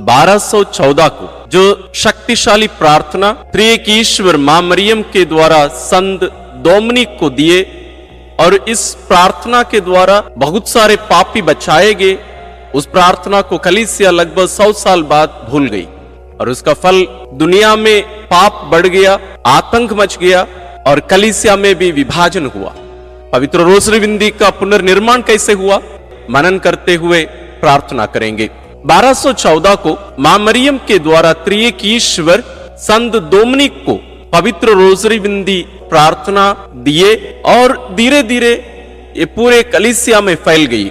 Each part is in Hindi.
1214 को जो शक्तिशाली प्रार्थना त्रिएक ईश्वर मां मरियम के द्वारा संत डोमिनिक को दिए और इस प्रार्थना के द्वारा बहुत सारे पापी बचाए गए, उस प्रार्थना को कलीसिया लगभग 100 साल बाद भूल गई और उसका फल दुनिया में पाप बढ़ गया, आतंक मच गया और कलीसिया में भी विभाजन हुआ। पवित्र रोसरी विंदी का पुनर्निर्माण कैसे हुआ, मनन करते हुए प्रार्थना करेंगे। 1214 को मां मरियम के द्वारा त्रिएक ईश्वर संत डोमिनिक को पवित्र रोसरी विंदी प्रार्थना दिए और धीरे धीरे ये पूरे कलीसिया में फैल गई।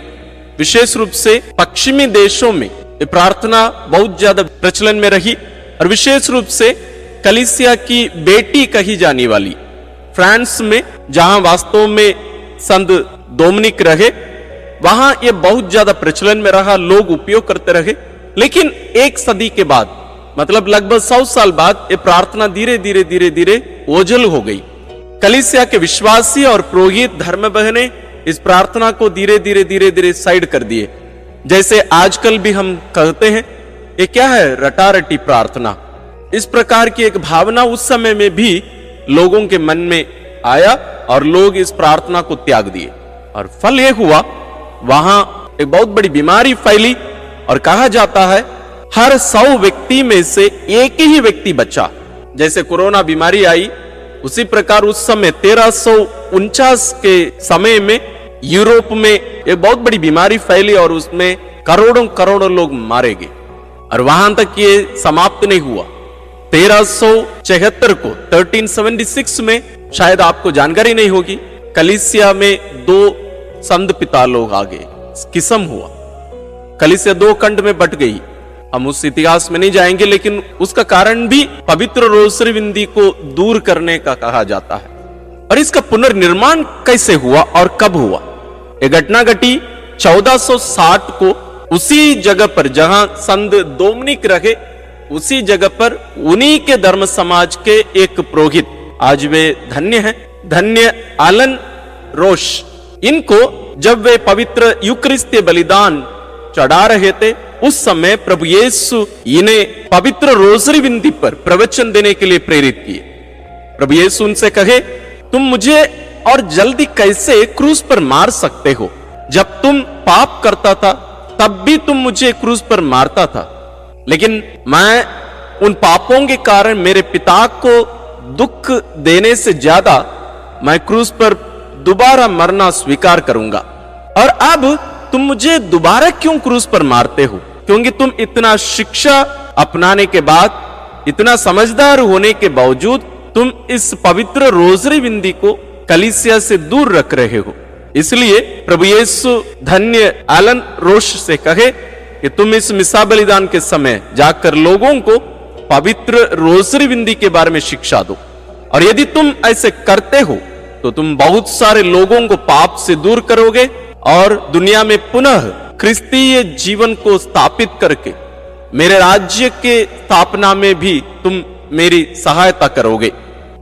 विशेष रूप से पश्चिमी देशों में ये प्रार्थना बहुत ज्यादा प्रचलन में रही और विशेष रूप से कलीसिया की बेटी कही जाने वाली फ्रांस में, जहां वास्तव में संत डोमिनिक रहे, वहां ये बहुत ज्यादा प्रचलन में रहा, लोग उपयोग करते रहे। लेकिन एक सदी के बाद, मतलब लगभग 100 साल बाद, ये प्रार्थना धीरे धीरे धीरे धीरे ओझल हो गई। कलीसिया के विश्वासी और पुरोहित धर्म बहने इस प्रार्थना को धीरे धीरे धीरे धीरे साइड कर दिए। जैसे आजकल भी हम कहते हैं, ये क्या है, रटारटी प्रार्थना। इस प्रकार की एक भावना उस समय में भी लोगों के मन में आया और लोग इस प्रार्थना को त्याग दिए और फल यह हुआ, वहां एक बहुत बड़ी बीमारी फैली और कहा जाता है हर 100 व्यक्ति में से एक ही व्यक्ति बचा। जैसे कोरोना बीमारी आई, उसी प्रकार उस समय 1349 के समय में यूरोप में एक बहुत बड़ी बीमारी फैली और उसमें करोड़ों करोड़ों लोग मारे गए और वहां तक ये समाप्त नहीं हुआ। 1376 को 1376 में, शायद आपको जानकारी नहीं होगी, कलीसिया में 2 संत पिता लोग आ गए, किस्म हुआ, कलीसिया 2 खंड में बट गई। हम उस इतिहास में नहीं जाएंगे, लेकिन उसका कारण भी पवित्र रोसरी विंदी को दूर करने का कहा जाता है। और इसका पुनर्निर्माण कैसे हुआ और कब हुआ? यह घटना घटी 1460 को, उसी जगह पर जहां संत डोमिनिक रहे, उसी जगह पर उन्हीं के धर्म समाज के एक पुरोहित, आज वे धन्य हैं, धन्य आलन रोश, इनको जब वे पवित्र यूकरिस्तीय बलिदान चढ़ा रहे थे, उस समय प्रभु यीशु इन्हें पवित्र रोसरी विंदी पर प्रवचन देने के लिए प्रेरित किए। प्रभु यीशु उनसे कहे, तुम मुझे और जल्दी कैसे क्रूस पर मार सकते हो? जब तुम पाप करता था तब भी तुम मुझे क्रूस पर मारता था, लेकिन मैं उन पापों के कारण मेरे पिता को दुख देने से ज्यादा मैं क्रूस पर दोबारा मरना स्वीकार करूंगा। और अब तुम मुझे दोबारा क्यों क्रूस पर मारते हो? क्योंकि तुम इतना शिक्षा अपनाने के बाद, इतना समझदार होने के बावजूद तुम इस पवित्र रोसरी विंदी को कलीसिया से दूर रख रहे हो। इसलिए प्रभु यीशु धन्य आलन रोश से कहे कि तुम इस मिसा बलिदान के समय जाकर लोगों को पवित्र रोसरी विंदी के बारे में शिक्षा दो, और यदि तुम ऐसे करते हो तो तुम बहुत सारे लोगों को पाप से दूर करोगे और दुनिया में पुनः क्रिस्तीय जीवन को स्थापित करके मेरे राज्य के स्थापना में भी तुम मेरी सहायता करोगे।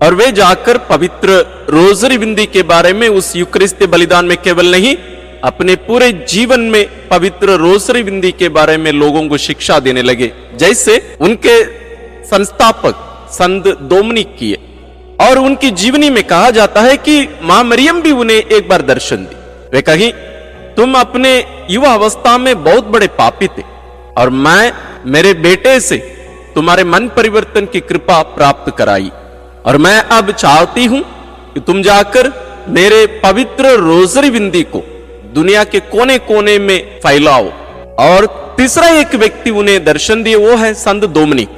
और वे जाकर पवित्र रोसरी विंदी के बारे में उस यूकरिस्तीय बलिदान में केवल नहीं, अपने पूरे जीवन में पवित्र रोसरी विंदी के बारे में लोगों को शिक्षा देने लगे, जैसे उनके संस्थापक संत डोमिनिक किए। और उनकी जीवनी में कहा जाता है कि मां मरियम भी उन्हें एक बार दर्शन दी। वे कहीं, तुम अपने युवा अवस्था में बहुत बड़े पापी थे और मैं मेरे बेटे से तुम्हारे मन परिवर्तन की कृपा प्राप्त कराई, और मैं अब चाहती हूं कि तुम जाकर मेरे पवित्र रोसरी विंदी को दुनिया के कोने कोने में फैलाओ। और तीसरा एक व्यक्ति उन्हें दर्शन दिए, वो है संत डोमिनिक।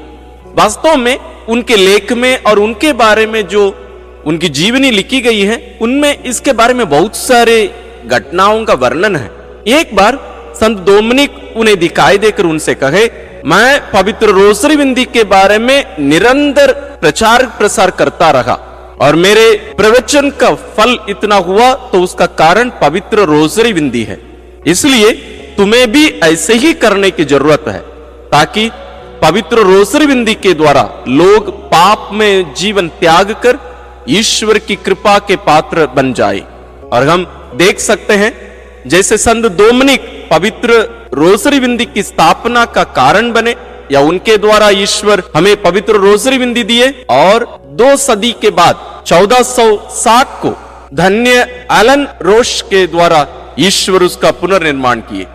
वास्तव में उनके लेख में और उनके बारे में जो उनकी जीवनी लिखी गई है, उनमें इसके बारे में बहुत सारे घटनाओं का वर्णन है। एक बार संत डोमिनिक उन्हें दिखाई देकर उनसे कहे, मैं पवित्र रोसरी विंदी के बारे में निरंतर प्रचार प्रसार करता रहा और मेरे प्रवचन का फल इतना हुआ, तो उसका कारण पवित्र रोसरी विंदी है। इसलिए तुम्हें भी ऐसे ही करने की जरूरत है, ताकि पवित्र रोसरी विंदी के द्वारा लोग पाप में जीवन त्याग कर ईश्वर की कृपा के पात्र बन जाए। और हम देख सकते हैं जैसे संत डोमिनिक पवित्र रोसरी विंदी की स्थापना का कारण बने, या उनके द्वारा ईश्वर हमें पवित्र रोजरी बिंदी दिए और 2 सदी के बाद 1460 को धन्य एलन रोश के द्वारा ईश्वर उसका पुनर्निर्माण किए।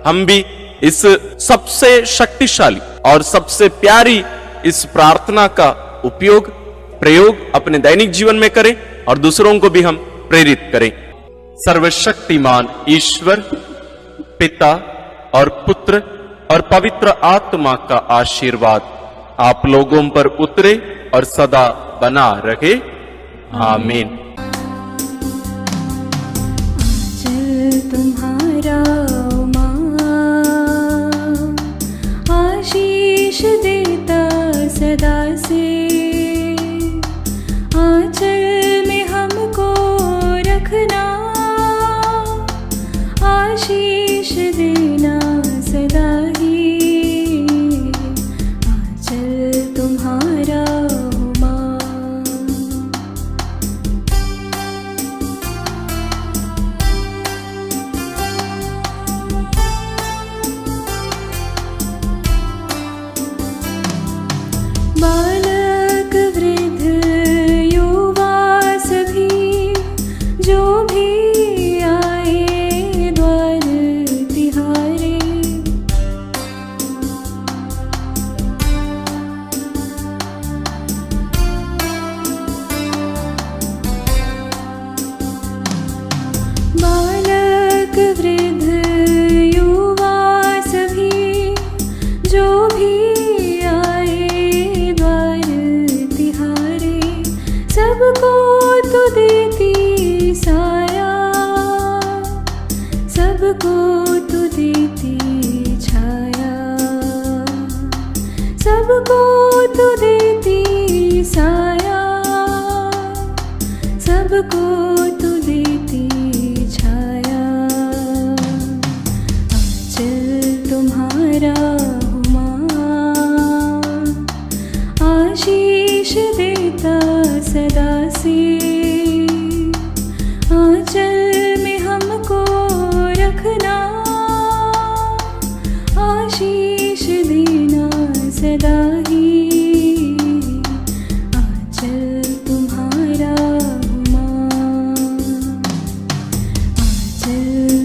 हम भी इस सबसे शक्तिशाली और सबसे प्यारी इस प्रार्थना का प्रयोग अपने दैनिक जीवन में करें और दूसरों को भी हम प्रेरित करें। सर्वशक्तिमान ईश्वर पिता और पुत्र और पवित्र आत्मा का आशीर्वाद आप लोगों पर उतरे और सदा बना रहे। आमीन। चल तुम्हारा आशीष देता सदा से, आंचल में हमको रखना, आशीष देना सदा ही, आंचल तुम्हारा बालक वृद्ध युवा सभी जो भी आए द्वार तिहारे, बालक वृद्ध युवा सभी जो भी सबको तू देती साया, सबको तू देती छाया, सबको तू देती साया, सबको तू देती छाया, आंचल तुम्हारा आशीष देता सदा से, आंचल में हमको रखना, आशीष देना सदा ही, आंचल तुम्हारा आंचल